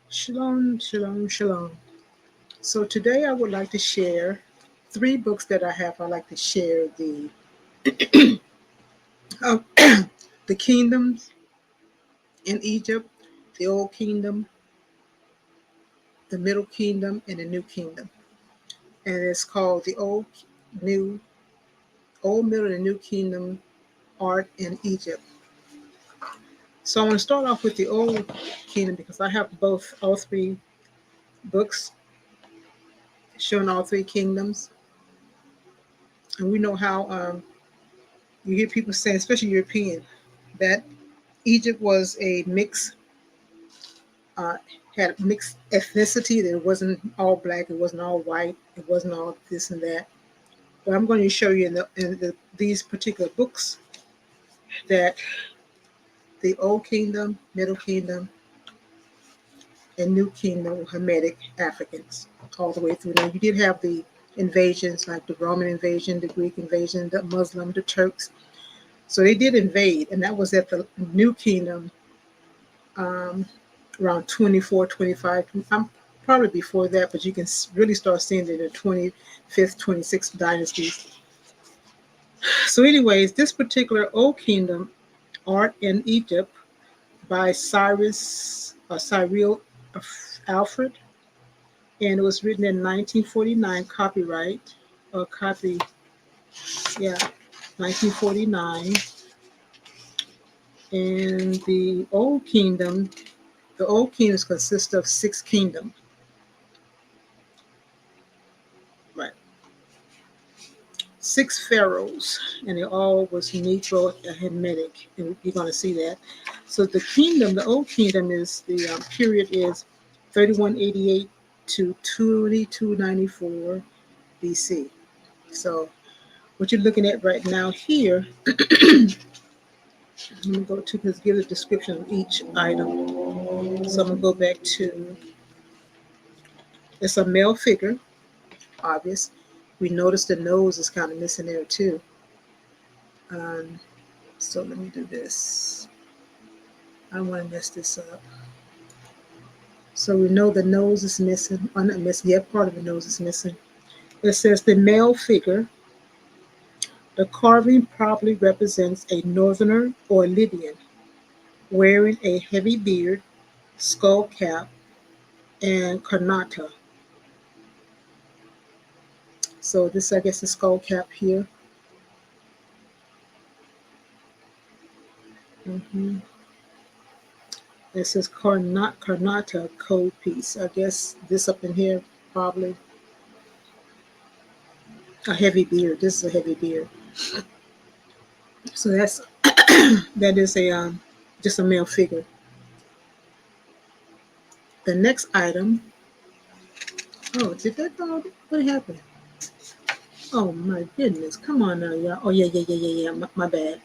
Shalom, shalom, shalom. So today I would like to share three books that I have. I'd like to share uh, the kingdoms in Egypt, the Old Kingdom, the Middle Kingdom, and the New Kingdom. And it's called the New, Old, Middle, and New Kingdom Art in Egypt. So I want to start off with the Old Kingdom because I have all three books showing all three kingdoms, and we know how you hear people say, especially European, that Egypt was a uh, had mixed ethnicity. That it wasn't all black, it wasn't all white, it wasn't all this and that. But I'm going to show you in these particular books that the Old Kingdom, Middle Kingdom, and New Kingdom were Hamitic Africans all the way through. Now you did have the invasions like the Roman invasion, the Greek invasion, the Muslim, the Turks. So they did invade, and that was at the New Kingdom um, around 24, 25. I'm probably before that, but you can really start seeing it in the 25th, 26th dynasties. So, anyways, this particular Old Kingdom art in Egypt by Cyril Alfred, and it was written in 1949, copyright, or copy, yeah, 1949. And the Old Kingdoms consist of six kingdoms, right? Six pharaohs, and it all was Negro Hamitic, and you're going to see that. So the Old Kingdom, is the period is 3188 to 2294 BC. So what you're looking at right now here, I'm going to go to this, give a description of each item. So I'm going to go back to, it's a male figure, obvious. We notice the nose is kind of missing there too. Um, so let me do this. I don't want to mess this up. So we know the nose is missing. Or not missing, yeah, part of the nose is missing. It says the male figure. The carving probably represents a northerner or Lydian wearing a heavy beard, skull cap, and karnata. So this, I guess, the skull cap here. hmm It says karnata code piece. I guess this up in here probably a heavy beard. This is a heavy beard. So that is a just a male figure. The next item. Oh, did that go? What happened? Oh my goodness! Come on now, y'all. Oh yeah. My bad.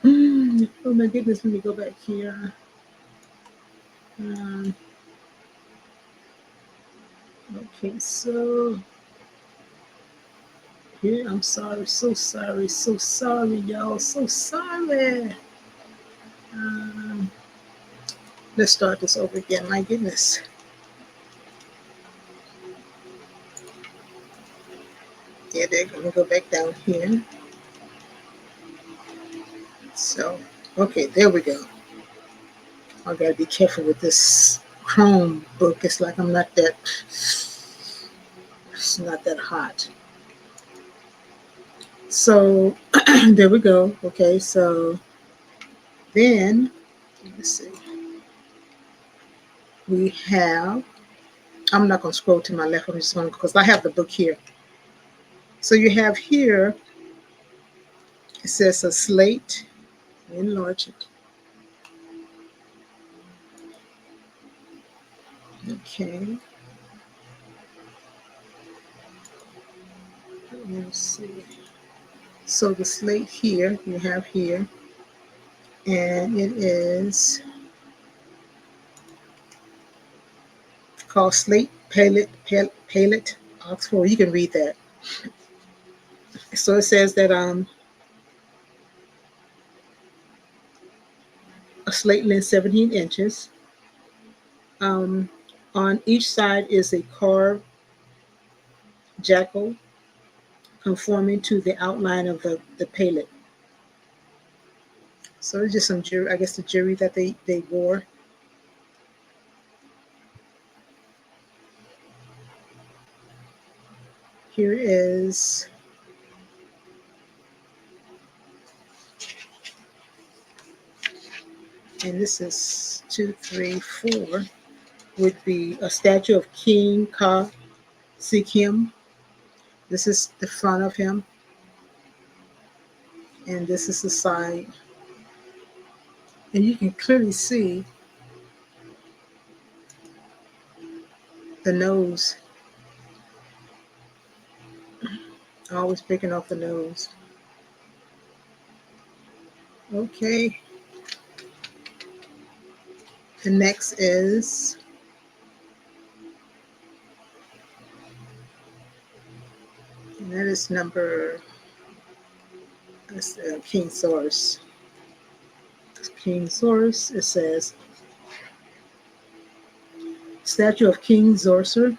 Oh my goodness! Let me go back here. Um, okay, so here. I'm sorry. So sorry, y'all. So sorry. Um, let's start this over again. My goodness. Yeah, they're gonna go back down here. So, okay, there we go. I gotta be careful with this Chrome book. It's like it's not that hot. So there we go. Okay, so then let's see. We have. I'm not gonna scroll to my left. I'm just going because I have the book here. So you have here. It says a slate. Enlarge it. Okay. Let's see. So the slate here you have here, and it is called Slate Palette Oxford. You can read that. So it says that a slate length 17 inches, On each side is a carved jackal conforming to the outline of the palette. So it's just some jewelry, I guess the jewelry that they wore. Here is and this is 2, 3, 4, would be a statue of King Ka Sikkim. This is the front of him, and this is the side. And you can clearly see the nose, always breaking off the nose. Okay, the next is and that is number King Source. King Source, it says statue of King Zorser,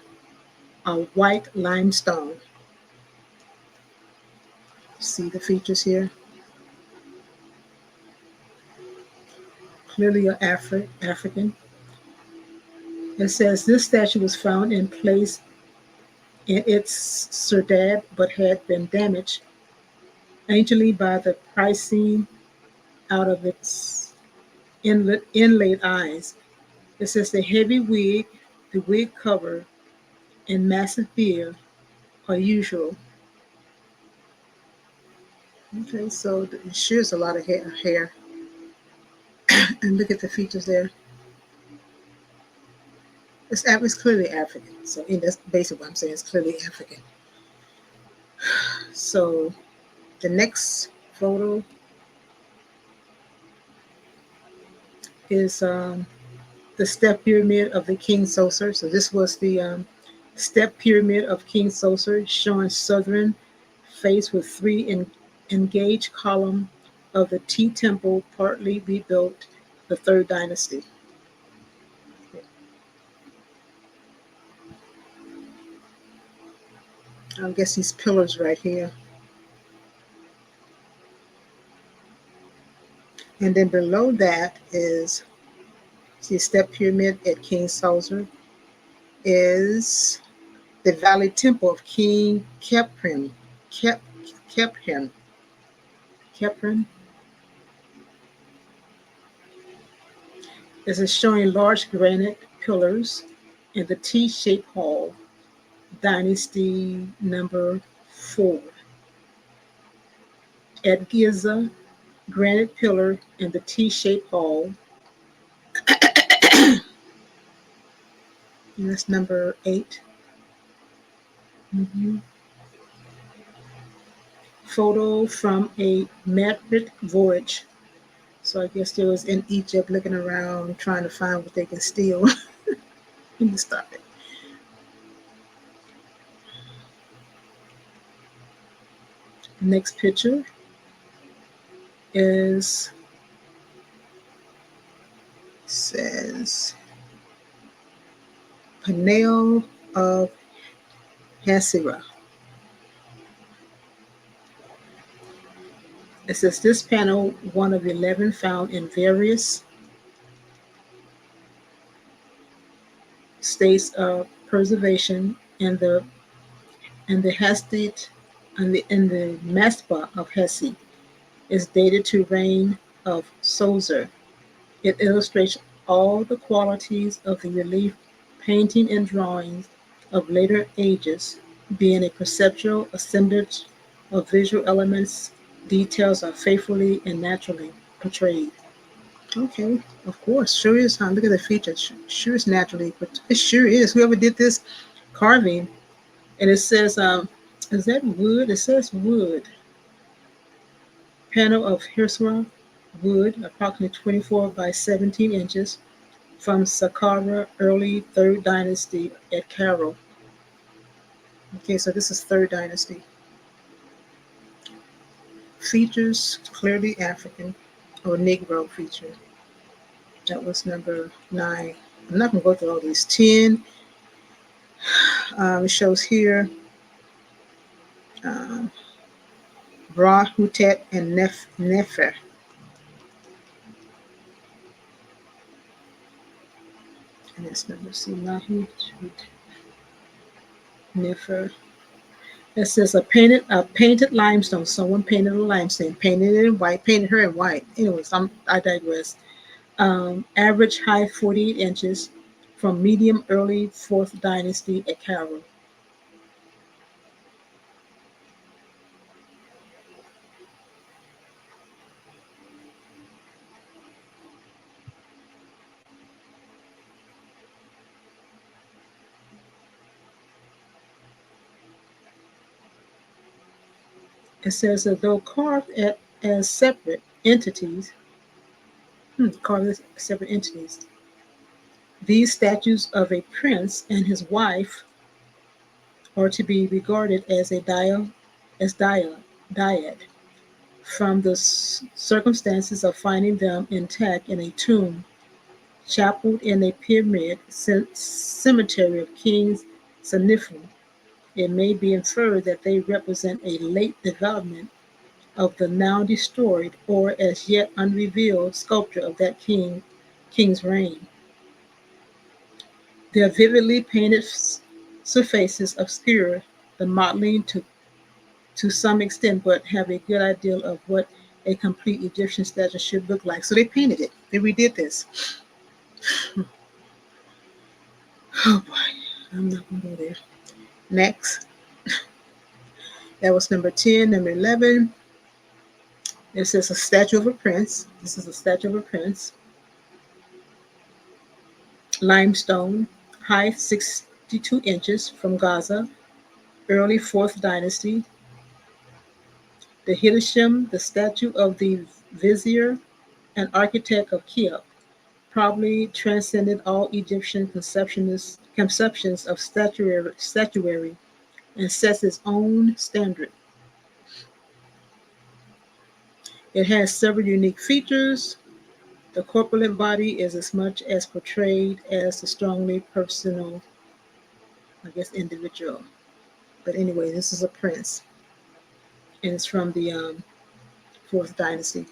a white limestone. See the features here? Clearly African. It says this statue was found in place in its serdab but had been damaged anciently by the pricing out of its inlaid eyes. It says the wig cover, and massive beard are usual. Okay, so it shows a lot of hair. And look at the features there. It's clearly African. So that's basically what I'm saying. It's clearly African. So the next photo is the step pyramid of the King Soser. So this was the step pyramid of King Soser, showing southern face with three engaged column of the T temple, partly rebuilt the third dynasty. I guess these pillars right here. And then below that is, see, step pyramid at King Soser is the Valley Temple of King Keprin. Keprin. This is showing large granite pillars in the T-shaped hall, Dynasty number 4. At Giza, granite pillar in the T-shaped hall, and that's number 8. Photo from a Madrid voyage. So I guess they was in Egypt looking around trying to find what they can steal. Let me stop it. Next picture says Panel of Hasira. It says this panel, one of 11 found in various states of preservation in the Hastite and the Maspa of Hesse, is dated to reign of Sozer. It illustrates all the qualities of the relief painting and drawings of later ages, being a perceptual assemblage of visual elements. Details are faithfully and naturally portrayed. Okay, of course, sure is, huh? Look at the features. Sure is naturally, but it sure is. Whoever did this carving, and it says, is that wood? It says wood. Panel of Hirsra wood, approximately 24 by 17 inches, from Saqqara, early Third Dynasty at Cairo. Okay, so this is Third Dynasty. Features clearly African or Negro feature. That was number 9. I'm not going to go through all these 10. It shows here um, Ra, Hutet, and Nefer. And that's number C. Ra, Hutet, Nefer. It says a painted limestone. Someone painted a limestone, painted it in white, painted her in white. Anyways, I digress. Average height 48 inches from medium early 4th dynasty at Cairo. It says that though as separate entities, carved as separate entities, these statues of a prince and his wife are to be regarded as dyad, from the circumstances of finding them intact in a tomb chapeled in a pyramid cemetery of Kings Sanifu. It may be inferred that they represent a late development of the now destroyed or as yet unrevealed sculpture of that king's reign. Their vividly painted surfaces obscure the modeling to some extent, but have a good idea of what a complete Egyptian statue should look like. So they painted it. They redid this. Oh boy, I'm not gonna go there. Next, that was number 10. Number 11, it says a statue of a prince. This is a statue of a prince. Limestone, height 62 inches from Gaza, early 4th dynasty. The Hittishim, the statue of the vizier and architect of Kiev, probably transcended all Egyptian conceptions of statuary and sets its own standard. It has several unique features. The corpulent body is as much as portrayed as the strongly personal, I guess, individual. But anyway, this is a prince, and it's from the 4th dynasty.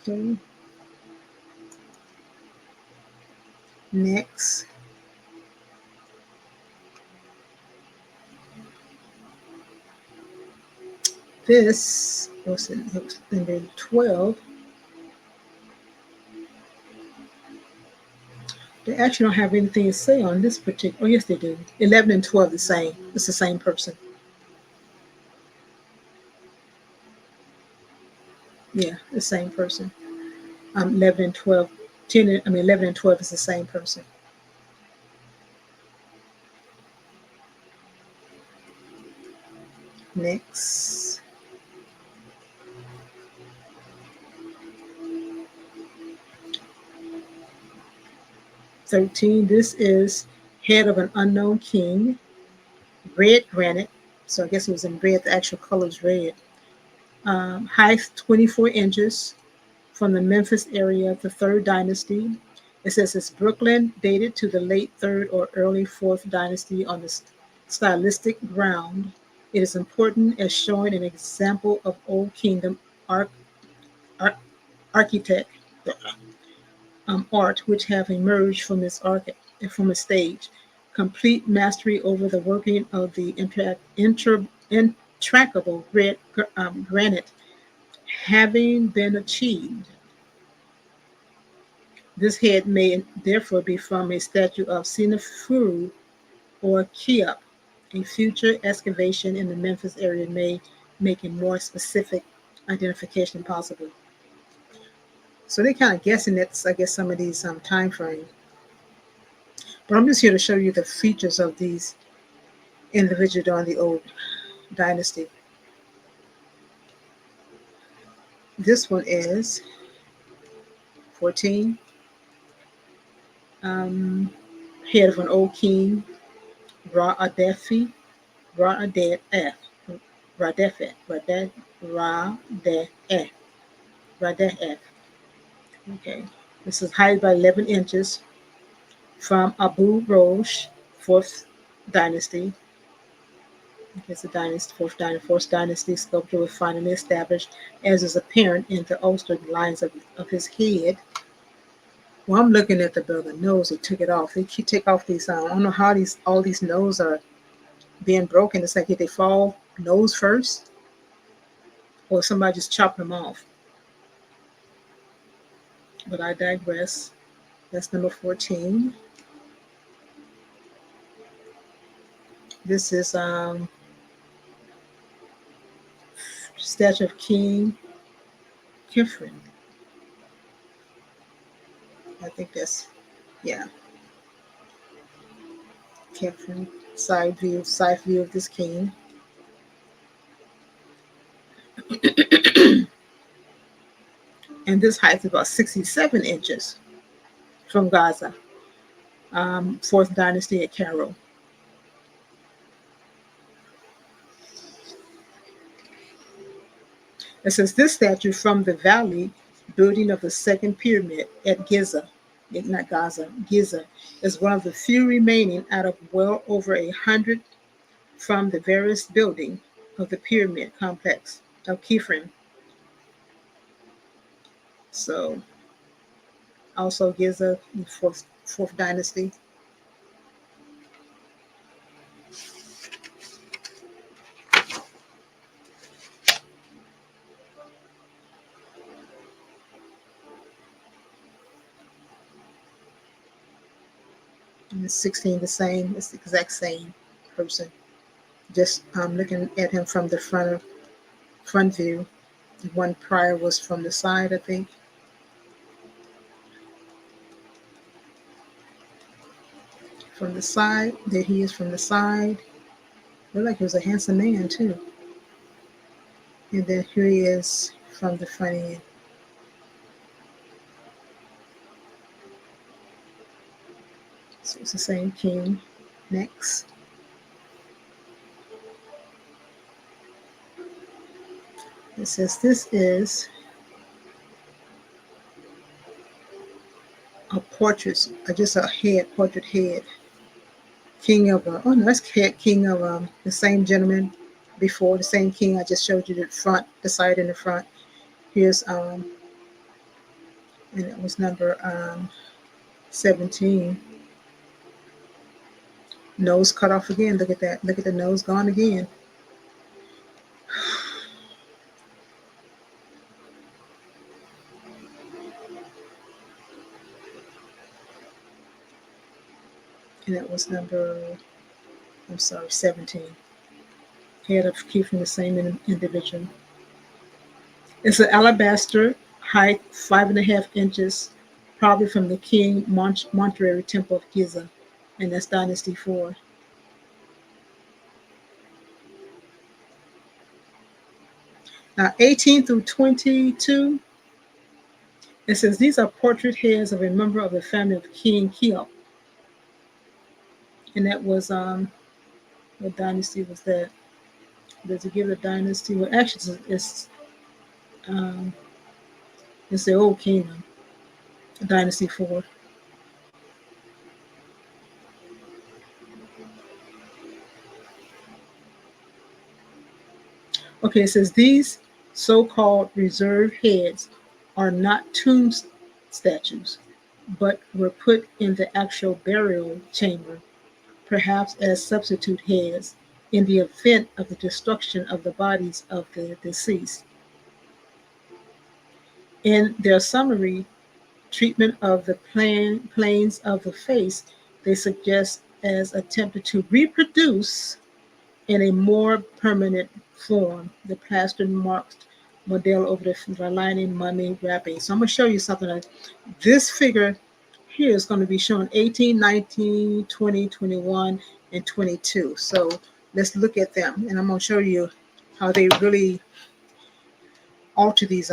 Okay. Next, this was number 12. They actually don't have anything to say on this particular. Oh, yes, they do. 11 and 12 the same. It's the same person. Yeah, the same person. 11 and 12. 11 and 12 is the same person. Next. '13. This is head of an unknown king. Red granite. So I guess it was in red. The actual color is red. Height 24 inches from the Memphis area of the 3rd dynasty. It says it's Brooklyn, dated to the late 3rd or early 4th dynasty on the stylistic ground. It is important as showing an example of Old Kingdom architect art which have emerged from from a stage. Complete mastery over the working of the intractable granite having been achieved. This head may therefore be from a statue of Sinafuru or Cheops. A future excavation in the Memphis area may make a more specific identification possible. So they're kind of guessing at, I guess, some of these time frames. But I'm just here to show you the features of these individuals during the old dynasty. This one is 14. Head of an old king, Ra Adefi, Ra Aded F, Radefet, Radef, Radef. Okay, this is height by 11 inches from Abu Rosh, fourth dynasty. It's a dynasty, fourth dynasty sculpture was finally established, as is apparent in the ulstered lines of his head. Well, I'm looking at the nose. They took it off. They take off these. I don't know how these all these noses are being broken. It's like if they fall nose first, or somebody just chopped them off. But I digress. That's number 14. This is statue of King Kifrin. I think that's yeah, Kifrin. Side view of this king. And this height is about 67 inches from Gaza, fourth dynasty at Cairo. It says this statue from the valley building of the second pyramid at Giza, not Gaza, Giza, is one of the few remaining out of well over 100 from the various building of the pyramid complex of Khafre. So also Giza, fourth dynasty. And 16 the same, it's the exact same person. Just looking at him from the front view. One prior was from the side, I think. From the side, there he is from the side. Looked like he was a handsome man too. And then here he is from the front end. So it's the same king. Next. It says this is a portrait, just a portrait head. King of, oh no, that's king of the same gentleman before, the same king I just showed you the front, the side in the front. Here's, and it was number 17. Nose cut off again. Look at that. Look at the nose gone again. And that was number, 17. Head of keeping the same individual. It's an alabaster, height 5.5 inches, probably from the King Monterey Temple of Giza, and that's Dynasty 4. Now, 18 through 22, it says these are portrait heads of a member of the family of King Keops. And that was, what dynasty was that? Does it give a dynasty? Well, actually, it's the old kingdom, Dynasty 4. Okay, it says these so-called reserve heads are not tomb statues, but were put in the actual burial chamber, perhaps as substitute heads in the event of the destruction of the bodies of the deceased. In their summary treatment of the planes of the face, they suggest as attempted to reproduce in a more permanent form the plaster marked model over the lining mummy wrapping. So I'm going to show you something. This figure here is going to be shown 18, 19, 20, 21, and 22. So let's look at them, and I'm going to show you how they really alter these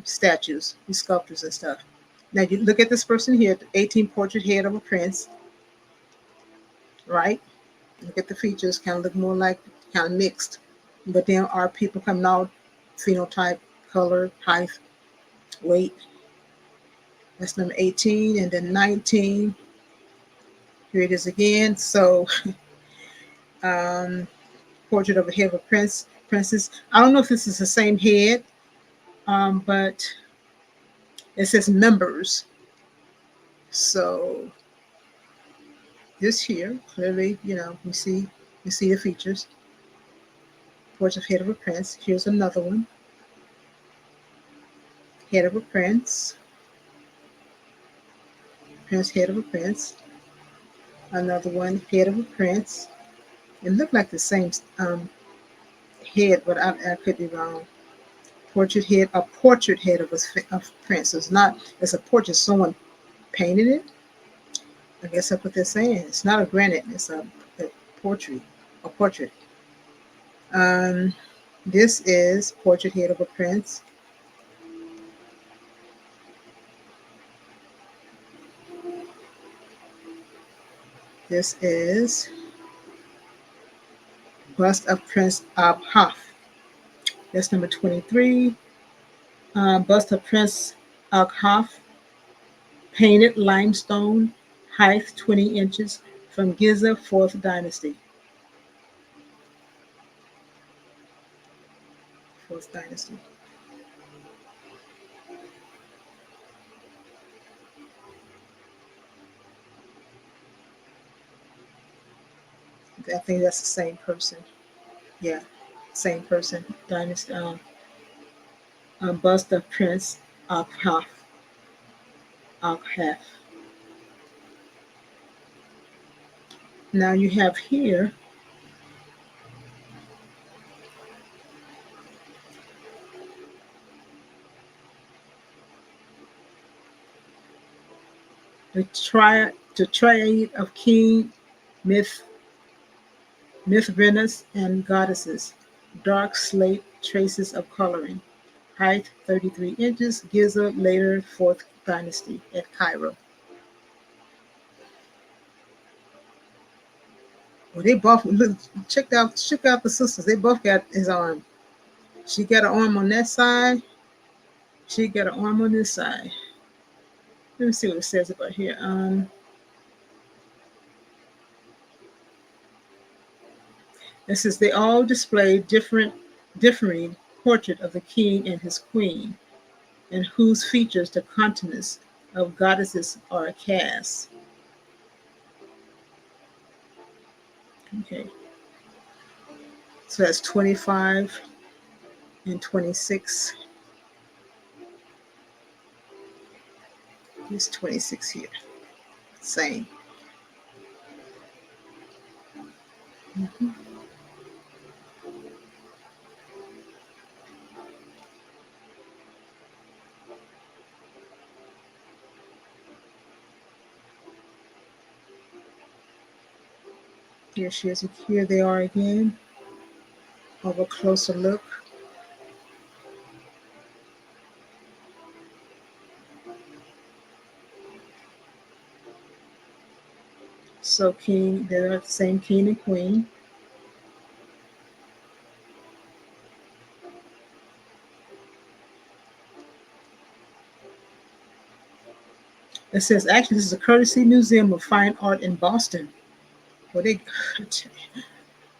statues, these sculptures and stuff. Now you look at this person here, the 18 portrait head of a prince, right? Look at the features, kind of look more like kind of mixed. But then our people coming out, phenotype, color, height, weight. That's number 18. And then 19, here it is again. So, um, portrait of a head of a princess. I don't know if this is the same head, but it says members. So this here, clearly, we see the features. Portrait of head of a prince. Here's another one. Head of a prince. Prince, head of a prince. Another one, head of a prince. It looked like the same head, but I could be wrong. A portrait head of a prince. So it's a portrait. Someone painted it. I guess that's what they're saying. It's not a granite. It's a portrait. A portrait. Um, this is portrait head of a prince. This is bust of Prince Abhaf. That's number 23. Bust of Prince Abhaf, painted limestone, height 20 inches, from Giza, 4th dynasty. 4th dynasty. I think that's the same person. Yeah, same person. Dynasty. Bust of Prince Abhaf. Abhaf. Now you have here the triad of king myth Mithrinus and goddesses. Dark slate traces of coloring. Height 33 inches. Giza, later 4th dynasty at Cairo. Well, they both look. Check out the sisters. They both got his arm. She got an arm on that side. She got an arm on this side. Let me see what it says about here. It says they all display differing portrait of the king and his queen, in whose features the countenance of goddesses are cast. Okay. So that's 25 and 26. Here's 26 here. Same. Mm-hmm. Here she is. Here they are again. Have a closer look. So king, they're the same king and queen. It says actually this is a courtesy museum of fine art in Boston. Well,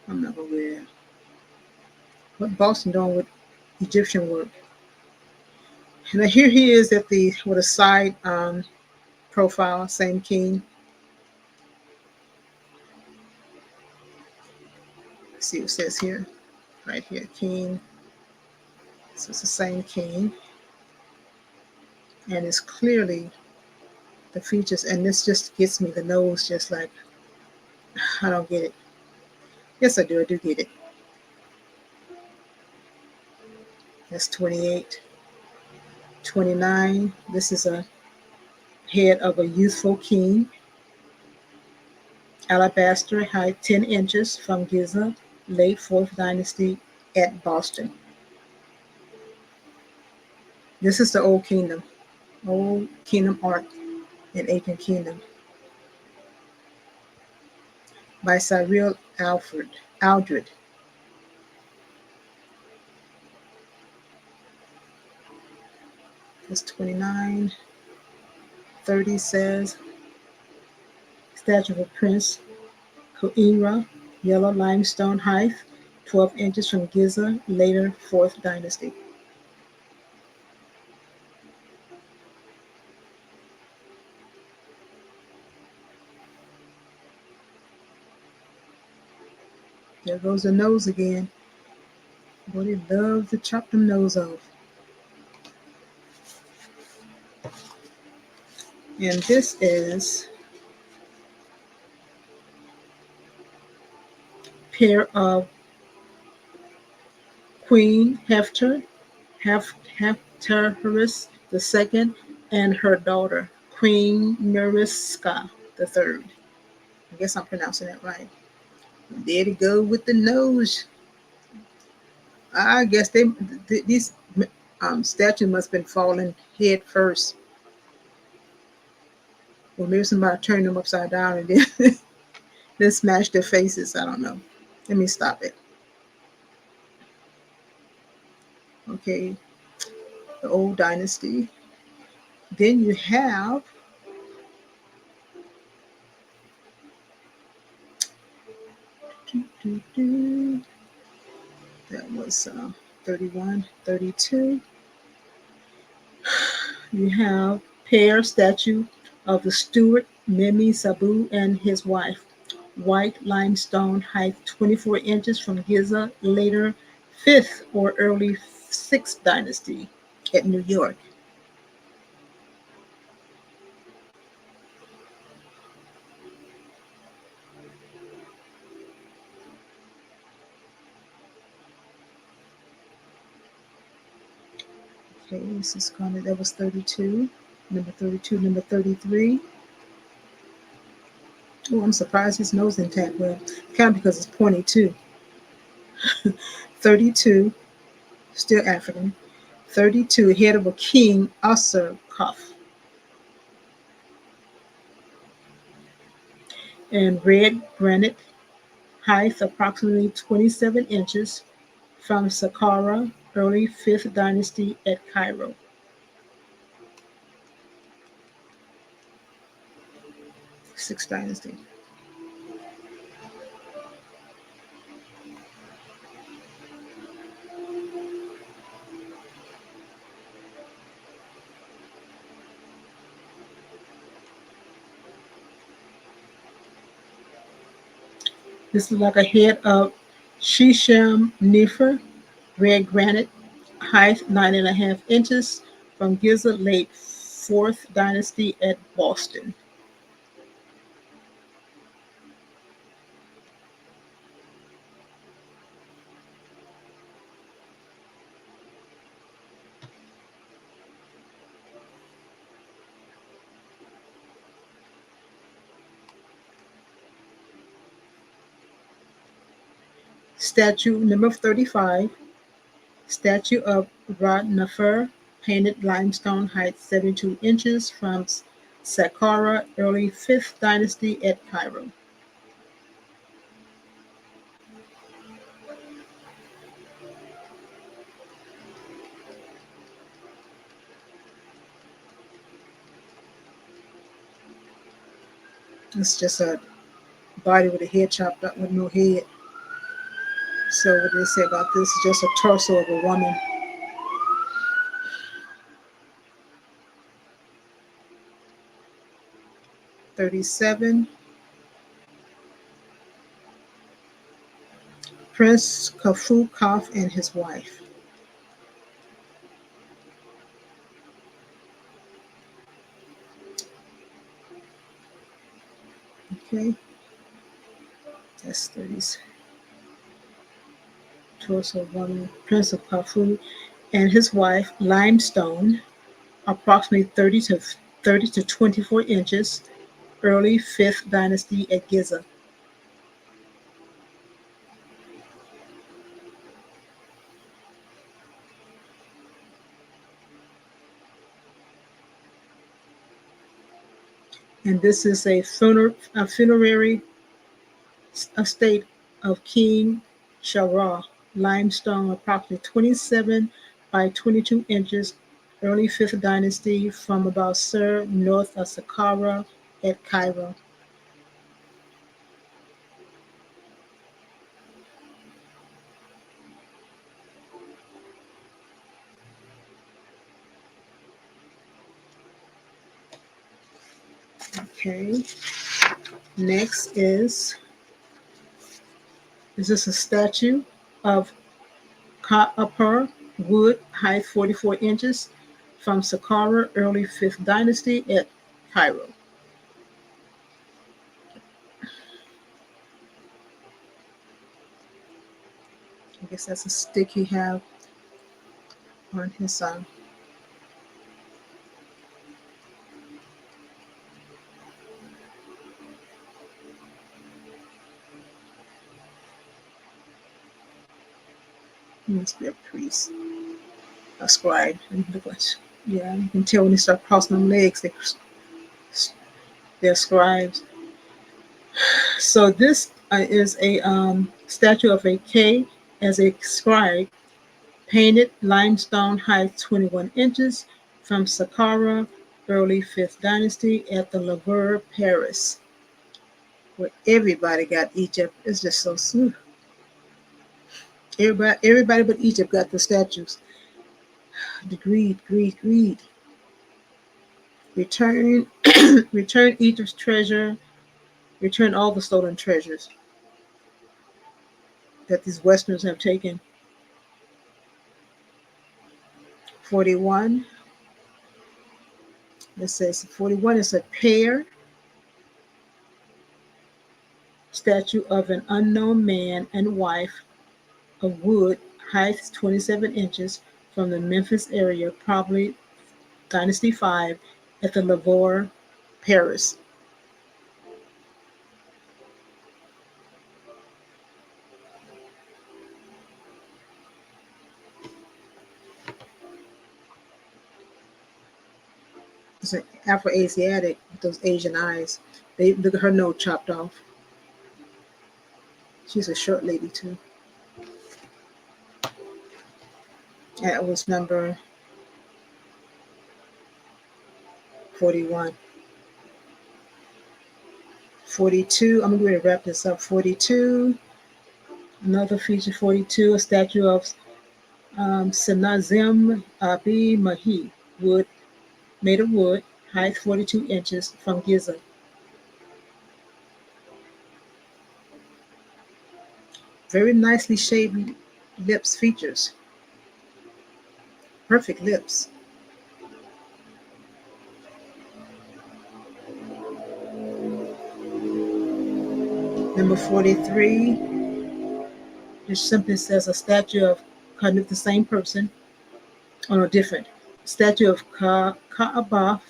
I'm not aware what Boston doing with Egyptian work. And here he is with a side profile, same king. Let's see what it says here. Right here, king. So it's the same king. And it's clearly the features, and this just gets me the nose, just like, I don't get it. Yes, I do get it. That's 28. 29. This is a head of a youthful king. Alabaster, height 10 inches, from Giza, late 4th dynasty at Boston. This is the Old Kingdom art in Ancient Kingdom by Cyril Aldred. That's 29. 30 says statue of Prince Koira, yellow limestone height, 12 inches from Giza, later 4th dynasty. There goes the nose again. Boy, they love to chop the nose off. And this is pair of Queen Hephaestus II, and her daughter, Queen Mariska III. I guess I'm pronouncing that right. There to go with the nose. I guess these statues must have been falling head first. Or maybe somebody turned them upside down and then, then smashed their faces. I don't know. Let me stop it. Okay, the old dynasty. Then you have that was 31, 32. You have pair statue of the Steward Mimi Sabu and his wife. White limestone, height 24 inches from Giza, later 5th or early 6th dynasty at New York. Okay, this is kind of, that was 32. Number 32, number 33. Oh, I'm surprised his nose intact. Well, kind of because it's pointy too. 32, still African. 32, head of a king, Usser cuff. And red granite, height approximately 27 inches, from Saqqara, early 5th dynasty at Cairo. 6th dynasty. This is like a head of Shisham Nefer, red granite, height 9.5 inches, from Giza, late 4th dynasty at Boston. Statue number 35, statue of Rad Nefer, painted limestone, height 72 inches, from Saqqara, early 5th dynasty at Cairo. It's just a body with a head chopped up with no head. So what do they say about this? It's just a torso of a woman. 37, Prince Khufu Kaf and his wife. Okay, that's 30. Torso of woman, Prince of Khufu and his wife, limestone, approximately 30 to 24 inches, early 5th dynasty at Giza. And this is a funerary estate of King Shara, limestone, approximately 27 by 22 inches, early 5th dynasty, from about Sur, north of Saqqara at Cairo. Okay. Next is this a statue of Ka-Upper, wood, height 44 inches, from Saqqara, early 5th dynasty at Cairo. I guess that's a stick he have on his he must be a priest, a scribe. Yeah, you can tell when they start crossing them legs, they're scribes. So this is a statue of a K as a scribe, painted limestone, height 21 inches, from Saqqara, early 5th dynasty at the Louvre, Paris, where everybody got Egypt. It's just so smooth. Everybody but Egypt got the statues. The greed. Return, return Egypt's treasure. Return all the stolen treasures that these Westerners have taken. 41. It says 41 is a pear statue of an unknown man and wife of wood, height 27 inches, from the Memphis area, probably Dynasty 5, at the Louvre, Paris. It's an Afro-Asiatic with those Asian eyes. They look at her nose chopped off. She's a short lady too. That was number 41. 42. I'm going to wrap this up. 42. Another feature 42, a statue of Senazim Abi Mahi, wood, made of wood, height 42 inches, from Giza. Very nicely shaped lips features. Perfect lips. Number 43, it simply says a statue of the same person, or no, different. Statue of Ka'abaf,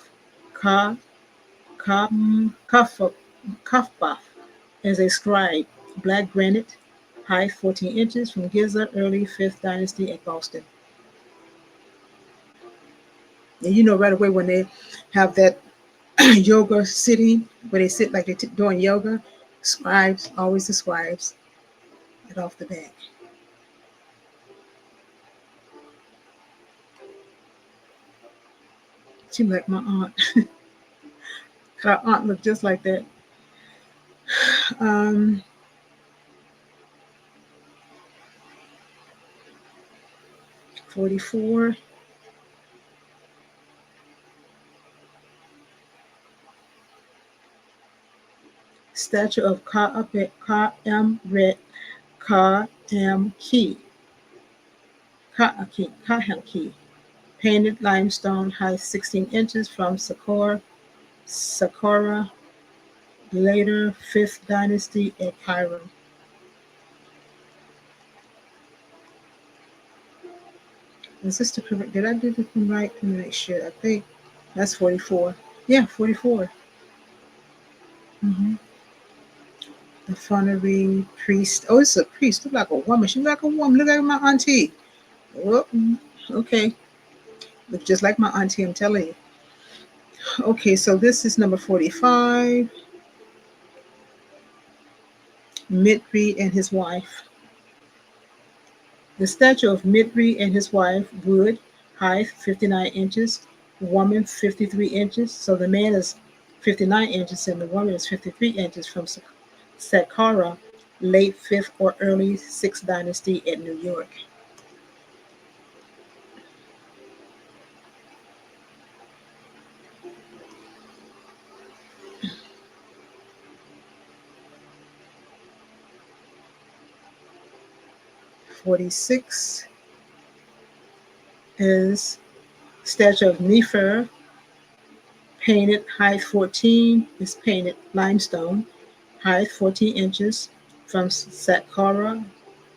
Ka, Kafbaf, as a scribe, black granite, height 14 inches, from Giza, early 5th dynasty at Boston. And you know right away when they have that yoga sitting, where they sit like they're doing yoga, scribes, always the scribes, right off the bat. Seems like my aunt. Our aunt looked just like that. Um, 44. Statue of Ka-M-Ret Ka-M-Ki. Ka-M-Ki. Painted limestone, height 16 inches, from Saqqara, later 5th dynasty at Cairo. Is this the correct? Did I do this one right? Let me make sure. I think that's 44. Yeah, 44. Mm-hmm. The Funerary priest. Oh, it's a priest. Look like a woman. She look like a woman. Look like my auntie. Oh, okay. Look just like my auntie, I'm telling you. Okay, so this is number 45. Mitri and his wife. The statue of Mitri and his wife, wood, height 59 inches, woman 53 inches. So the man is 59 inches and the woman is 53 inches from Saqqara, late 5th or early 6th dynasty in New York. '46 is statue of Nefer, painted height 14, is painted limestone, height 14 inches from Saqqara,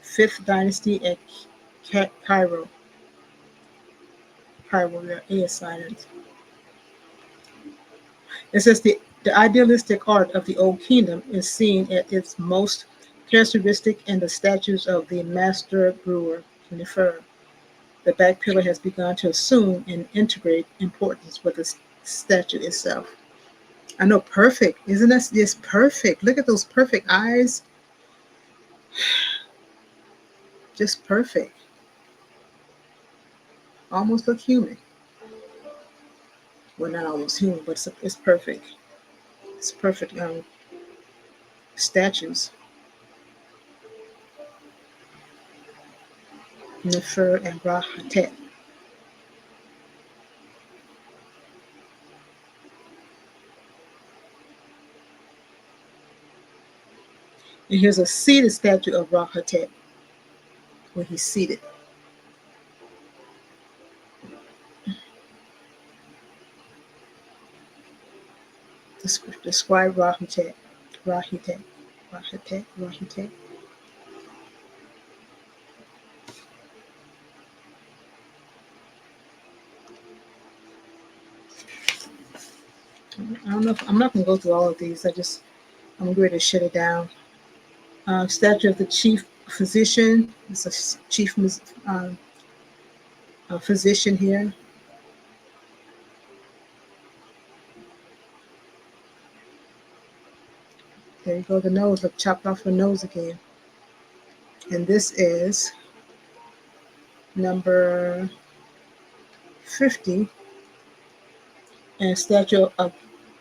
5th dynasty at Cairo. Cairo, there is silence. It says the idealistic art of the Old Kingdom is seen at its most characteristic in the statues of the master brewer, Nefer. The back pillar has begun to assume and integrate importance with the statue itself. I know, perfect. Isn't that just perfect? Look at those perfect eyes. Just perfect. Almost look human. Well, not almost human, but it's perfect. It's perfect statues. Nefer and Rahatet. And here's a seated statue of Rahatet, where he's seated. Describe Rahatet. Rahitet. Rahatet. Rahitet. I don't know if I'm not going to go through all of these. I'm ready to shut it down. Statue of the chief physician. It's a chief physician here. There you go, the nose. Look, chopped off the nose again. And this is number 50. And a statue of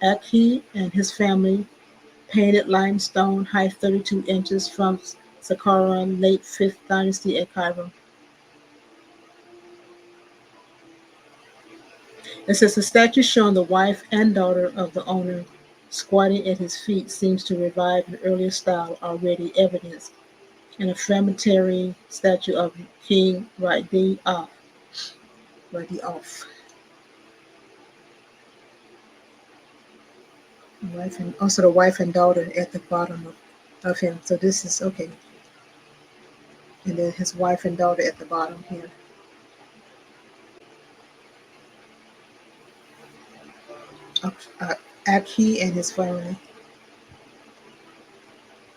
Aki and his family, painted limestone, height 32 inches from Saqqara, late 5th dynasty at Cairo. It says the statue showing the wife and daughter of the owner squatting at his feet seems to revive an earlier style already evidenced in a fragmentary statue of King Radi off. Wife and also the wife and daughter at the bottom of him. So this is okay. And then his wife and daughter at the bottom here. Aki and his family.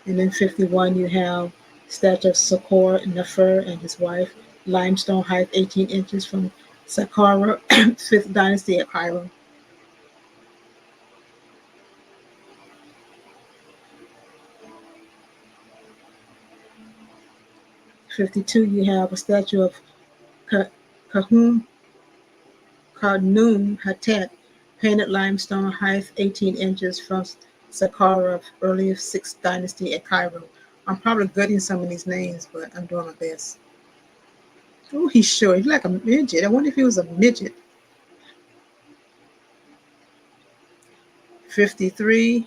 And then 51, you have statue of Sakor Nefer and his wife, limestone, height 18 inches from Saqqara, 5th dynasty at Cairo. 52, you have a statue of Kahum Khanum Hatet, painted limestone, height 18 inches from Saqqara, early 6th dynasty at Cairo. I'm probably gutting some of these names, but I'm doing my best. Oh, he's short. He's like a midget. I wonder if he was a midget. 53,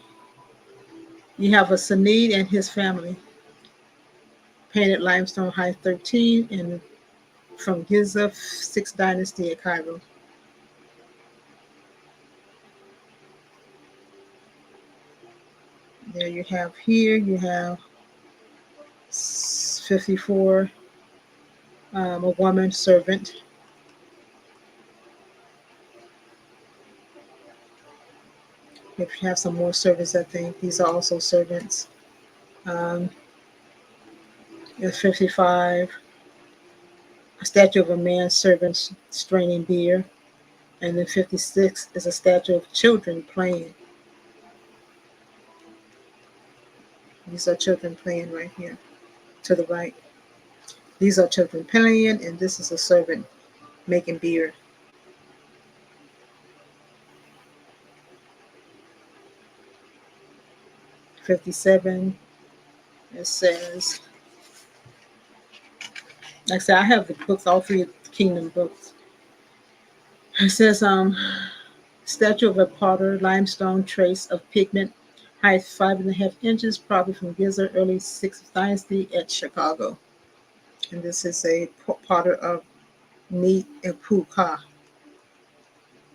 you have a Sanid and his family, painted limestone, height 13, and from Giza, 6th dynasty at Cairo. There you have here, you have 54, a woman servant. If you have some more servants, I think these are also servants. 55, a statue of a man servant straining beer. And then 56 is a statue of children playing. These are children playing right here to the right. These are children playing, and this is a servant making beer. 57. It says, like I said, I have the books, all three of the Kingdom books. It says, statue of a potter, limestone trace of pigment, height 5.5 inches, probably from Giza, early 6th dynasty at Chicago. And this is a potter of meat and puka,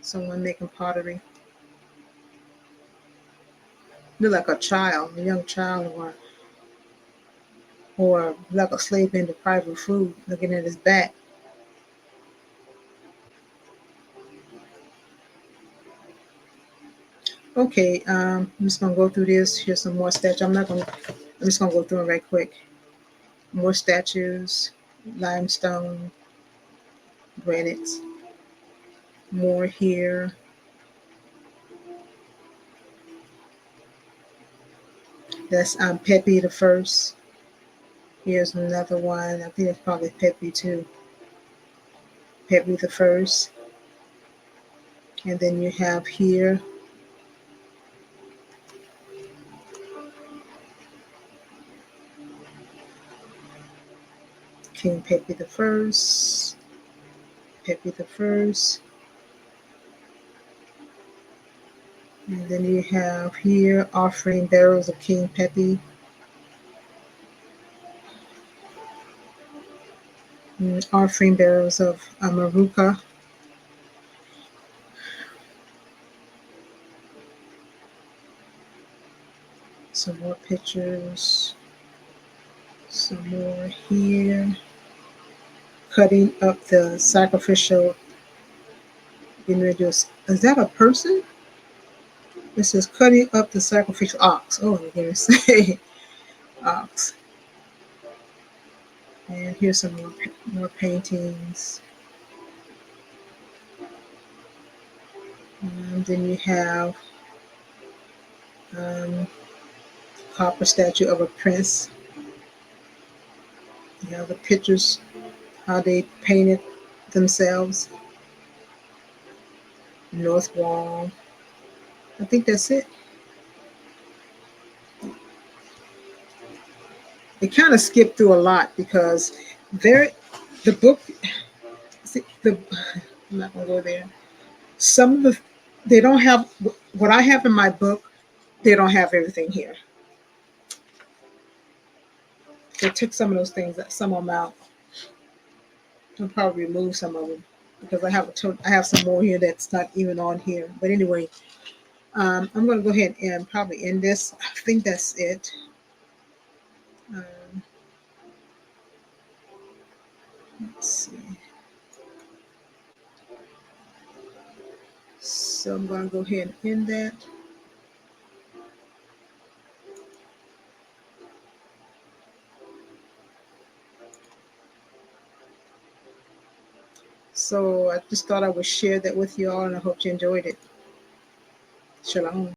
someone making pottery. Look like a child, a young child, or like a slave being deprived of food, looking at his back. Okay, I'm just gonna go through this. Here's some more statues. I'm just gonna go through them right quick. More statues, limestone, granite. More here. That's Pepe the First. Here's another one. I think it's probably Pepe too. Pepe the First. And then you have here King Pepe the First. Pepe the First. And then you have here offering barrels of King Pepe. And offering barrels of Maruka. Some more pictures. Some more here. Cutting up the sacrificial. Is that a person? This is cutting up the sacrificial ox. Oh, I'm going to say ox. And here's some more paintings. And then you have copper statue of a prince. You have the pictures, how they painted themselves. North wall. I think that's it. It kind of skipped through a lot because the book, see, I'm not gonna go there. Some of they don't have what I have in my book. They don't have everything here. They took some of those things, some of them out. I'll probably remove some of them because I have some more here that's not even on here. But anyway, I'm going to go ahead and probably end this. I think that's it. Um, let's see. So I'm going to go ahead and end that. So I just thought I would share that with you all, and I hope you enjoyed it. Shalom.